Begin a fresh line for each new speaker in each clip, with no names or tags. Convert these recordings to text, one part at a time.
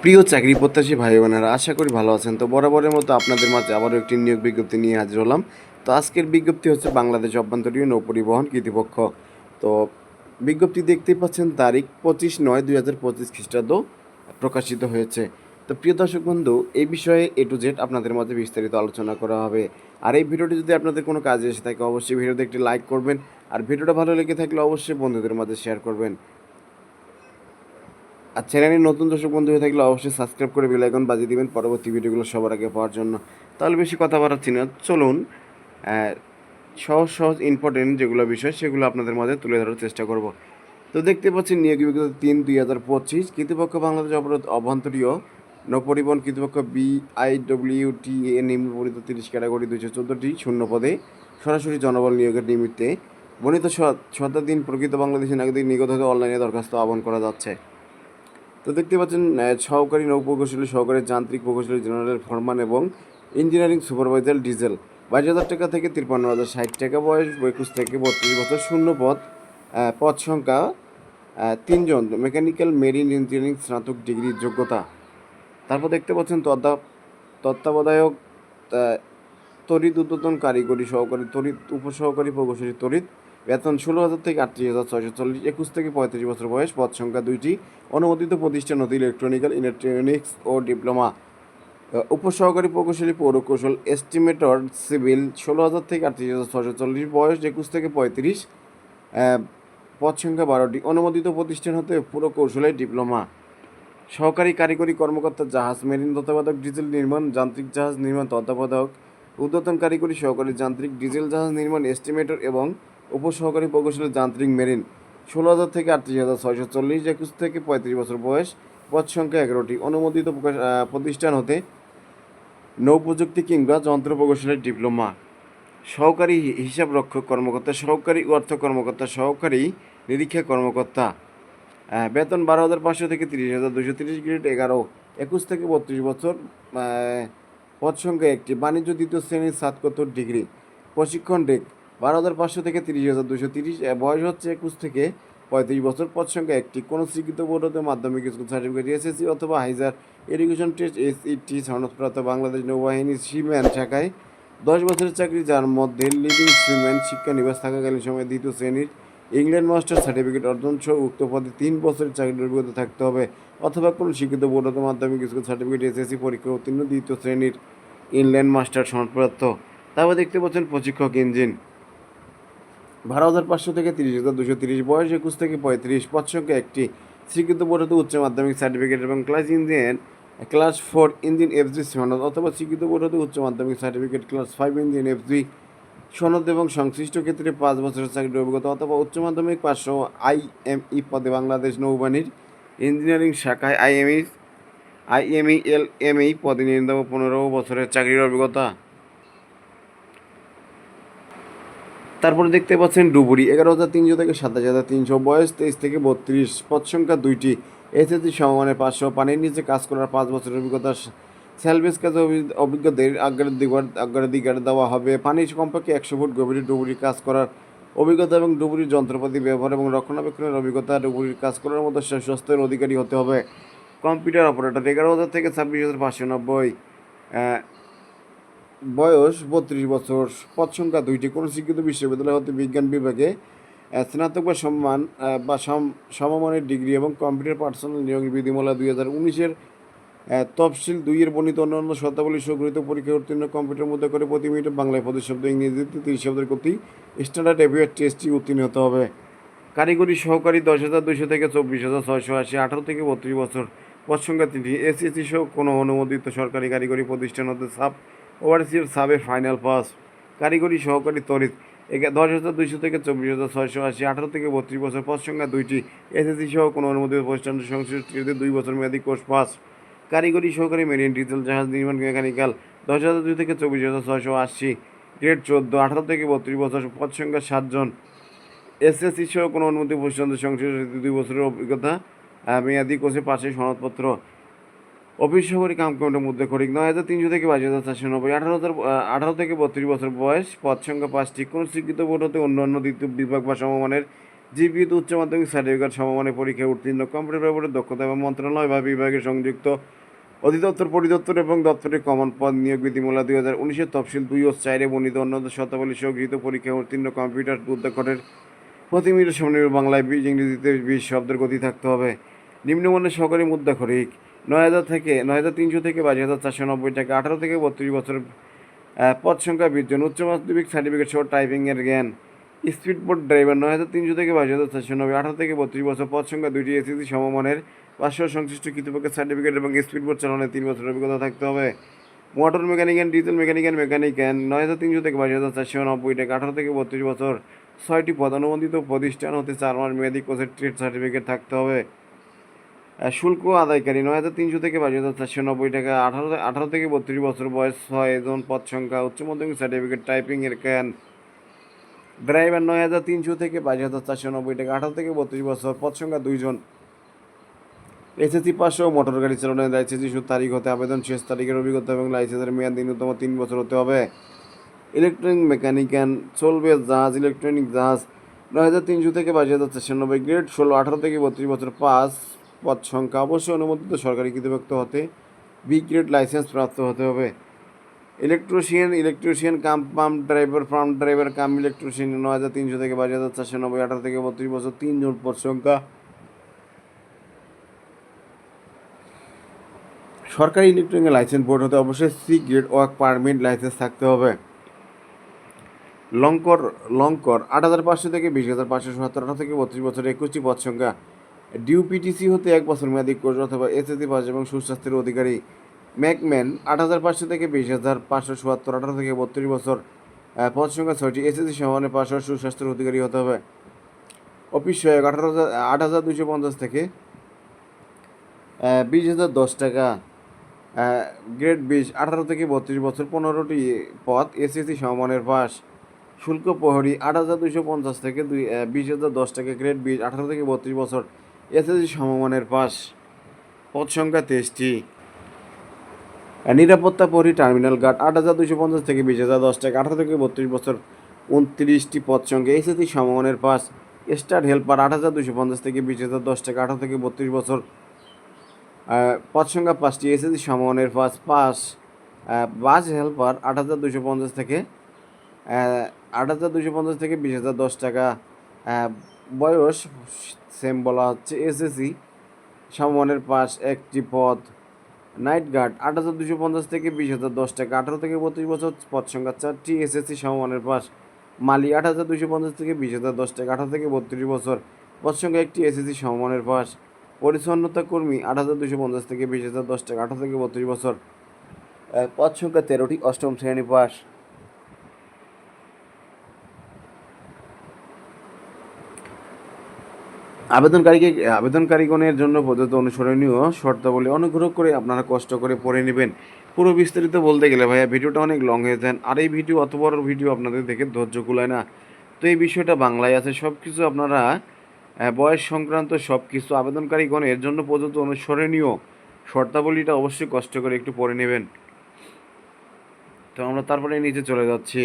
প্রিয় চাকরি প্রত্যাশী ভাই বোনেরা, আশা করি ভালো আছেন। তো বরাবরের মতো আপনাদের মাঝে আবারও একটি নিয়োগ বিজ্ঞপ্তি নিয়ে হাজির হলাম। তো আজকের বিজ্ঞপ্তি হচ্ছে বাংলাদেশ অভ্যন্তরীণ নৌ পরিবহন কর্তৃপক্ষ। তো বিজ্ঞপ্তি দেখতেই পাচ্ছেন, তারিখ 25/9/2025 খ্রিস্টাব্দ প্রকাশিত হয়েছে। তো প্রিয় দর্শক বন্ধু, এই বিষয়ে A to Z আপনাদের মাঝে বিস্তারিত আলোচনা করা হবে। আর এই ভিডিওটি যদি আপনাদের কোনো কাজে এসে থাকে, অবশ্যই ভিডিওতে একটি লাইক করবেন। আর ভিডিওটা ভালো লেগে থাকলে অবশ্যই বন্ধুদের মাঝে শেয়ার করবেন। আর চ্যানেলে নতুন দর্শক বন্ধু হয়ে থাকলে অবশ্যই সাবস্ক্রাইব করে বেল আইকন বাজিয়ে দিবেন পরবর্তী ভিডিওগুলো সবার আগে পাওয়ার জন্য। তাহলে বেশি কথা বাড়াচ্ছি না, চলুন সহজ সহজ ইম্পর্টেন্ট যেগুলো বিষয় সেগুলো আপনাদের মাঝে তুলে ধরার চেষ্টা করব। তো দেখতে পাচ্ছেন, নিয়োগ বিজ্ঞপ্তি 3/2025 কর্তৃপক্ষ বাংলাদেশ অভ্যন্তরীণ নৌপরিবহন কর্তৃপক্ষ BIWTA নিম্নবর্ণিত 30 ক্যাটাগরি 214টি শূন্য পদে সরাসরি জনবল নিয়োগের নিমিত্তে বর্ণিত শতাধিন প্রকৃত বাংলাদেশি নাগরিক নিগত হতে অনলাইনে দরখাস্ত আহ্বান করা যাচ্ছে। তো দেখতে পাচ্ছেন, সহকারী নৌ প্রকৌশলী, সহকারী যান্ত্রিক প্রকৌশলী, জেনারেল ফরমান এবং ইঞ্জিনিয়ারিং সুপারভাইজার ডিজেল 22,000 টাকা থেকে 53,060 টাকা, বয়স 21 থেকে 32 বছর, শূন্য পদ, পদ সংখ্যা 3 জন, মেকানিক্যাল মেরিন ইঞ্জিনিয়ারিং স্নাতক ডিগ্রির যোগ্যতা। তারপর দেখতে পাচ্ছেন তত্ত্বাবধায়ক তড়িৎ উদ্বোধন কারিগরি সহকারী তড়িৎ উপসহকারী প্রকৌশলী তড়িৎ, বেতন 16,000 থেকে 38,640, 21 থেকে 35 বছর বয়স, পদ সংখ্যা 2টি, অনুমোদিত প্রতিষ্ঠান হতে ইলেকট্রনিক্স ও ডিপ্লোমা। উপসহকারী প্রকৌশলী পৌরকৌশল এস্টিমেটর সিভিল 16,000 থেকে 38,640, বয়স 21 থেকে 35, পদ সংখ্যা 12টি, অনুমোদিত প্রতিষ্ঠান হতে পুরকৌশলী ডিপ্লোমা। সহকারী কারিগরি কর্মকর্তা জাহাজ মেরিন তত্ত্বাবধায়ক ডিজেল নির্মাণ যান্ত্রিক জাহাজ নির্মাণ তত্ত্বাবধায়ক ঊর্ধ্বতন কারিগরি সহকারী যান্ত্রিক ডিজেল জাহাজ নির্মাণ এস্টিমেটর এবং উপসহকারী প্রকৌশলী যান্ত্রিক মেরিন 16,000 থেকে 38,640, 21 থেকে 35 বছর বয়স, পদ সংখ্যা 11টি, অনুমোদিত প্রতিষ্ঠান হতে নৌ প্রযুক্তি কিংবা যন্ত্র প্রকৌশলের ডিপ্লোমা। সহকারী হিসাব রক্ষক কর্মকর্তা, সহকারী অর্থ কর্মকর্তা, সহকারী নিরীক্ষা কর্মকর্তা, বেতন 12,500 থেকে 30,230, গ্রেড 11, 21 থেকে 32 বছর, পদ সংখ্যা 1টি, বাণিজ্য দ্বিতীয় শ্রেণীর স্নাতকোত্তর ডিগ্রি, প্রশিক্ষণ ডেক 12,500 থেকে 30,230, বয়স হচ্ছে 21 থেকে 35 বছর, পদ সংখ্যা 1টি, কোনো স্বীকৃত বোর্ড হতে মাধ্যমিক স্কুল সার্টিফিকেট, এসএসসি অথবা হাইজার এডুকেশন টেস্ট SET সনদপ্রাপ্ত, বাংলাদেশ নৌবাহিনীর সিম্যান শাখায় 10 বছরের চাকরি, যার মধ্যে লিডিং সিম্যান শিক্ষানিবাস থাকাকালীন সময়ে দ্বিতীয় শ্রেণীর ইংল্যান্ড মাস্টার সার্টিফিকেট অর্জন সহ উক্ত পদে 3 বছরের চাকরির অভিজ্ঞতা থাকতে হবে, অথবা কোনো শিক্ষিত বোর্ড হতে মাধ্যমিক স্কুল সার্টিফিকেট, এসএসসি পরীক্ষা উত্তীর্ণ, দ্বিতীয় শ্রেণীর ইংল্যান্ড মাস্টার সনদপ্রাপ্ত। তারপর দেখতে পাচ্ছেন প্রশিক্ষক ইঞ্জিন 12,500 থেকে 30,230, বয়স 21 থেকে 35, পদ সংখ্যা 1টি, স্বীকৃত বোর্ড হতে উচ্চ মাধ্যমিক সার্টিফিকেট এবং ক্লাস 4 ইঞ্জিন FG সনদ, অথবা স্বীকৃত বোর্ড হতে উচ্চ মাধ্যমিক সার্টিফিকেট ক্লাস 5 ইঞ্জিন FG সনদ এবং সংশ্লিষ্ট ক্ষেত্রে 5 বছরের চাকরির অভিজ্ঞতা, অথবা উচ্চ মাধ্যমিক পাস সহ IME পদে বাংলাদেশ নৌবাহিনীর ইঞ্জিনিয়ারিং শাখায় IMELME পদে ন্যূনতম 15 বছরের চাকরির অভিজ্ঞতা। তারপরে দেখতে পাচ্ছেন ডুবুরি 11,300 থেকে 27,300, বয়স 23 থেকে 32, পদ সংখ্যা 2টি, এসএসসি সমমানের 500, পানির নিচে কাজ করার 5 বছরের অভিজ্ঞতা, স্যালভেজ কাজে অভিজ্ঞদের অগ্রাধিকার দেওয়া হবে। পানির কমপক্ষে 100 ফুট গভীরে ডুবুরির কাজ করার অভিজ্ঞতা এবং ডুবুরির যন্ত্রপাতি ব্যবহার এবং রক্ষণাবেক্ষণের অভিজ্ঞতা, ডুবুরির কাজ করার মতো স্বাস্থ্যের অধিকারী হতে হবে। কম্পিউটার অপারেটর 11,000 থেকে 26,590, বয়স 32 বছর, পদ সংখ্যা 2টি, কোনো শিক্ষিত বিশ্ববিদ্যালয় হতে বিজ্ঞান বিভাগে স্নাতক বা সমমানের ডিগ্রি এবং কম্পিউটার পার্সোনাল নিয়োগ বিধিমালা 2019-এর তফসিল 2-এর বর্ণিত অন্যান্য শর্তাবলী সংগঠিত পরীক্ষা উত্তীর্ণ কম্পিউটার মধ্যে করে প্রতি মিনিটে বাংলায় 25 শব্দ, ইংরেজিতে 30 শব্দের গতি স্ট্যান্ডার্ড এভিয়েট টেস্টটি উত্তীর্ণ হতে হবে। কারিগরি সহকারী 10,200 থেকে 24,680, 18 থেকে 32 বছর, পদ সংখ্যা 3টি, এসএসসি সহ কোনো অনুমোদিত সরকারি কারিগরি প্রতিষ্ঠান হতে ওভারসিয়ার সাবে ফাইনাল পাস। কারিগরি সহকারী তড়িৎ 10,200 থেকে 24,680, 18 থেকে 32 বছর, পদ সংখ্যা 2টি, এসএসসি সহ কোনো অনুমোদিত প্রতিষ্ঠান সংশ্লিষ্ট 2 বছর মেয়াদী কোর্স পাস। কারিগরি সহকারী মেরিন ডিজেল জাহাজ নির্মাণ মেকানিক্যাল 10,200 থেকে 24,680, গ্রেড 14, 18 থেকে 32 বছর, পদ সংখ্যা 7 জন, এসএসসি সহ কোনো অনুমোদিত প্রতিষ্ঠান সংশ্লিষ্ট 2 বছরের অভিজ্ঞতা মেয়াদী কোর্সে পাশের সনদপত্র। অফিস সহকারী কাম কমিটির মধ্যে খরিক 9,300 থেকে 22,490, 18 থেকে 32 বছর বয়স, পদ সংখ্যা 5টি, কোনো স্বীকৃত বোর্ড হতে অন্যান্য দ্বিতীয় বিভাগ বা সমমানের জীবিত উচ্চ মাধ্যমিক সার্টিফিকেট সমমানের পরীক্ষায় উত্তীর্ণ কম্পিউটার ব্যবহারের দক্ষতা এবং মন্ত্রণালয় বা বিভাগে সংযুক্ত অধিদপ্তর পরিদপ্তর এবং দপ্তরের কমন পদ নিয়োগ বিধিমালা 2019-এর তফসিল 2 ও 4-এ বর্ণিত অন্যান্য শর্তাবলী সহ গৃহীত পরীক্ষায় উত্তীর্ণ কম্পিউটার উদ্যোগের প্রতি মিনিটে সমন্বয় বাংলায় 20 ইংরেজিতে 20 শব্দের গতি থাকতে হবে। নিম্নমানের সহকারী মুদ্রাক্ষরিক 9,300 থেকে 22,490 টাকা, 18 থেকে 32 বছর, পদ সংখ্যা 20 জন, উচ্চ মাধ্যমিক সার্টিফিকেট সহ টাইপিংয়ের জ্ঞান। স্পিডবোট ড্রাইভার 9,300 থেকে 22,490, 18 থেকে 32 বছর, পদ সংখ্যা 2টি, এসএসসি সমমানের 500 সংশ্লিষ্ট কৃতপক্ষের সার্টিফিকেট এবং স্পিডবোট চালানোর 3 বছরের অভিজ্ঞতা থাকতে হবে। Motor mechanic and diesel mechanic 9,300 থেকে 22,490 টাকা, 18 থেকে 32 বছর, 6টি পদ, অনুমোদিত প্রতিষ্ঠান হতে 4 মাস মেয়াদী কোর্সের ট্রেড সার্টিফিকেট থাকতে হবে। শুল্ক আদায়কারী 9,300 থেকে 22,490 টাকা, 18 থেকে 32 বছর বয়স, 6 জন, পদ সংখ্যা উচ্চ মাধ্যমিক সার্টিফিকেট টাইপিংয়ের জ্ঞান। ড্রাইভার 9,300 থেকে 22,490 টাকা, 18 থেকে 32 বছর, পদ সংখ্যা 2 জন, এসএসসি পাস ও মোটর গাড়ি চালানোর লাইসেন্স ইস্যুর তারিখ হতে আবেদন শেষ তারিখের অভিজ্ঞতা এবং লাইসেন্সের মেয়াদ ন্যূনতম 3 বছর হতে হবে। ইলেকট্রনিক মেকানিক্যান চলবে জাহাজ, ইলেকট্রনিক জাহাজ 9,300 থেকে 22,490, গ্রেড 16, 18 থেকে 32 বছর, 5 পদ সংখ্যা, অবশ্যই অনুমোদিত সরকারি কর্তৃপক্ষ হতে বি গ্রেড লাইসেন্স প্রাপ্ত হতে হবে। ইলেকট্রিশিয়ান পাম্প ড্রাইভার কাম ইলেকট্রিশিয়ান 9,300 থেকে 22,490, 18 থেকে 32 বছর, 3 জন, পদ সংখ্যা। সরকারি ইলেকট্রনিক লাইসেন্স বোর্ড হতে অবশ্যই C grade work permit licence থাকতে হবে। লঙ্কর 8,500 থেকে 20,570, 18 থেকে 32 বছর, 21টি পদ সংখ্যা। ডিউপিটিসি হতে 1 বছর মেয়াদী কোর্স অথবা এসএসসি পাস এবং সুস্বাস্থ্যের অধিকারী। ম্যাকম্যান 8,500 থেকে 20,577, 18 থেকে 32 বছর, পদ সংখ্যা 6টি, এসএসসি সমানে পাস ও সুস্বাস্থ্যের অধিকারী হতে হবে। অফিস সহায়ক 8,250 থেকে 20,010 টাকা, গ্রেড 20, 18 থেকে 32 বছর, 15টি পদ, এসএসসি সমমানের পাস। শুল্ক প্রহরী 8,250 থেকে 20,010 টাকা, গ্রেড 20, 18 থেকে 32 বছর, এসএসসি সমমানের পাস, পদ সংখ্যা 23টি। নিরাপত্তা প্রহরী টার্মিনাল গার্ড 8,250 থেকে 20,010 টাকা, 18 থেকে 32 বছর, 29টি পদ সংখ্যা, এসএসসি সমমানের পাস। স্টার হেল্পার 8,250 থেকে 20,010 টাকা, 18 থেকে 32 বছর, পদ সংখ্যা 5টি, এসএসসি সমমানের পাস। বাস হেল্পার 8,250 থেকে 20,010 টাকা, বয়স সেম বলা হচ্ছে, এসএসসি সমমানের পাস, 1টি পদ। নাইট গার্ড 8,250 থেকে 20,010 টাকা, 18 থেকে 32 বছর, পদ সংখ্যা 4টি, এসএসসি সমমানের পাস। মালি 8,250 থেকে 20,010 টাকা, 18 থেকে 32 বছর, পদ সংখ্যা 1টি, এসএসসি সমমানের পাস। পরিচ্ছন্নতা কর্মী 8,250 থেকে 20,010 টাকা, 18 থেকে 32 বছর, পদ সংখ্যা 13টি, 8ম শ্রেণী পাস। আবেদনকারীগণের জন্য প্রদত্ত অনুসরণীয় শর্তাবলী অনুগ্রহ করে আপনারা কষ্ট করে পড়ে নেবেন। পুরো বিস্তারিত বলতে গেলে ভাইয়া ভিডিওটা অনেক লং হয়ে যায়, আর এই ভিডিও অত বড় ভিডিও আপনাদের দেখে ধৈর্য কুলায় না। তো এই বিষয়টা বাংলায় আছে, সব কিছু আপনারা বয়স সংক্রান্ত সব কিছু আবেদনকারীগণের জন্য প্রদত্ত অনুসরণীয় শর্তাবলীটা অবশ্যই কষ্ট করে একটু পড়ে নেবেন। তো আমরা তারপরে নিচে চলে যাচ্ছি।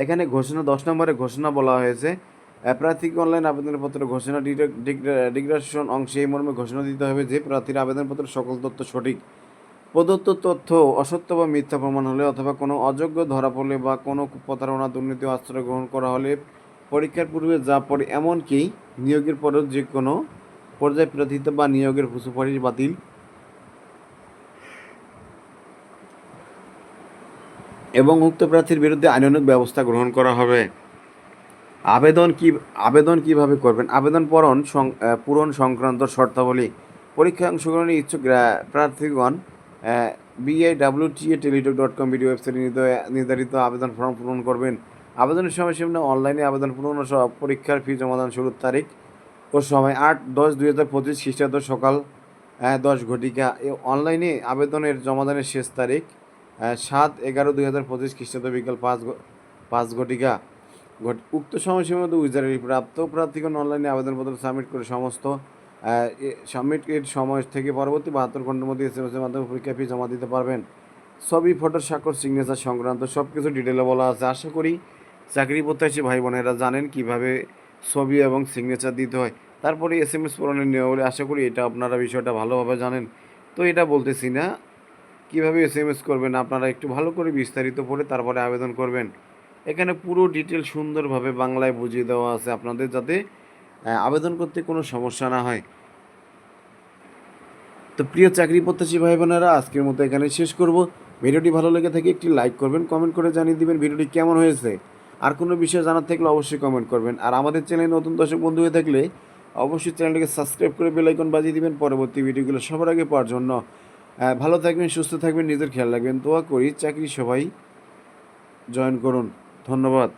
এখানে ঘোষণা 10 নম্বরে ঘোষণা বলা হয়েছে, প্রার্থীকে অনলাইন আবেদনপত্র ঘোষণা ডিক্লারেশন অংশে এই মর্মে ঘোষণা দিতে হবে যে প্রার্থীর আবেদনপত্রের সকল তথ্য সঠিক। প্রদত্ত তথ্য অসত্য বা মিথ্যা প্রমাণ হলে অথবা কোনো অযোগ্য ধরা পড়লে বা কোনো প্রতারণা, দুর্নীতি আশ্রয় গ্রহণ করা হলে পরীক্ষার পূর্বে যা পড়ে, এমনকি নিয়োগের পরেও যে কোনো পর্যায়ে প্রার্থিতা বা নিয়োগের সুপারিশ বাতিল এবং উক্ত প্রার্থীর বিরুদ্ধে আইনানুগ ব্যবস্থা গ্রহণ করা হবে। আবেদন কিভাবে করবেন? আবেদন পূরণ সংক্রান্ত শর্তাবলী। পরীক্ষায় অংশগ্রহণের ইচ্ছুক প্রার্থীগণ BIWTA.টেলিটক.com ভিডিও ওয়েবসাইটে নির্ধারিত আবেদন ফর্ম পূরণ করবেন। আবেদনের সময়সীমা অনলাইনে আবেদন পূরণ ও পরীক্ষার ফি জমাদান শুরুর তারিখ ও সময় 8/10/2025 খ্রিস্টাব্দ সকাল 10 ঘটিকা। অনলাইনে আবেদনের জমাদানের শেষ তারিখ 7/11/2025 খ্রিস্টাব্দ বিকাল 5 ঘটিকা। উক্ত সময়সীমার মধ্যে উইজারি প্রাপ্ত প্রার্থীগণ অনলাইনে আবেদনপত্র সাবমিট করে সাবমিটের সময় থেকে পরবর্তী 72 ঘন্টার মধ্যে এসএমএসের মাধ্যমে পরীক্ষা ফি জমা দিতে পারবেন। ছবি, ফটো, স্বাক্ষর, সিগনেচার সংক্রান্ত সব কিছু ডিটেলে বলা আছে। আশা করি চাকরি প্রত্যাশী ভাই বোনেরা জানেন কিভাবে ছবি এবং সিগনেচার দিতে হয়। তারপরে এসএমএস পূরণের নিয়মাবলী, আশা করি এটা আপনারা বিষয়টা ভালোভাবে জানেন। তো এটা বলতেছি না, কীভাবে এসএমএস করবেন আপনারা একটু ভালো করে বিস্তারিত পড়ে তারপরে আবেদন করবেন। এখানে পুরো ডিটেল সুন্দরভাবে বাংলায় বুঝিয়ে দেওয়া আছে আপনাদের, যাতে আবেদন করতে কোনো সমস্যা না হয়। তো প্রিয় চাকরি প্রত্যাশী ভাই বোনেরা, আজকের মতো এখানে শেষ করব। ভিডিওটি ভালো লেগে থাকে একটি লাইক করবেন, কমেন্ট করে জানিয়ে দিবেন ভিডিওটি কেমন হয়েছে। আর কোনো বিষয় জানার থাকলে অবশ্যই কমেন্ট করবেন। আর আমাদের চ্যানেলে নতুন দর্শক বন্ধু হয়ে থাকলে অবশ্যই চ্যানেলটিকে সাবস্ক্রাইব করে বেল আইকন বাজিয়ে দিবেন পরবর্তী ভিডিওগুলো সবার আগে পাওয়ার জন্য। ভালো থাকবেন, সুস্থ থাকবেন, নিজের খেয়াল রাখবেন। দোয়া করি চাকরি সবাই জয়েন করুন। ধন্যবাদ।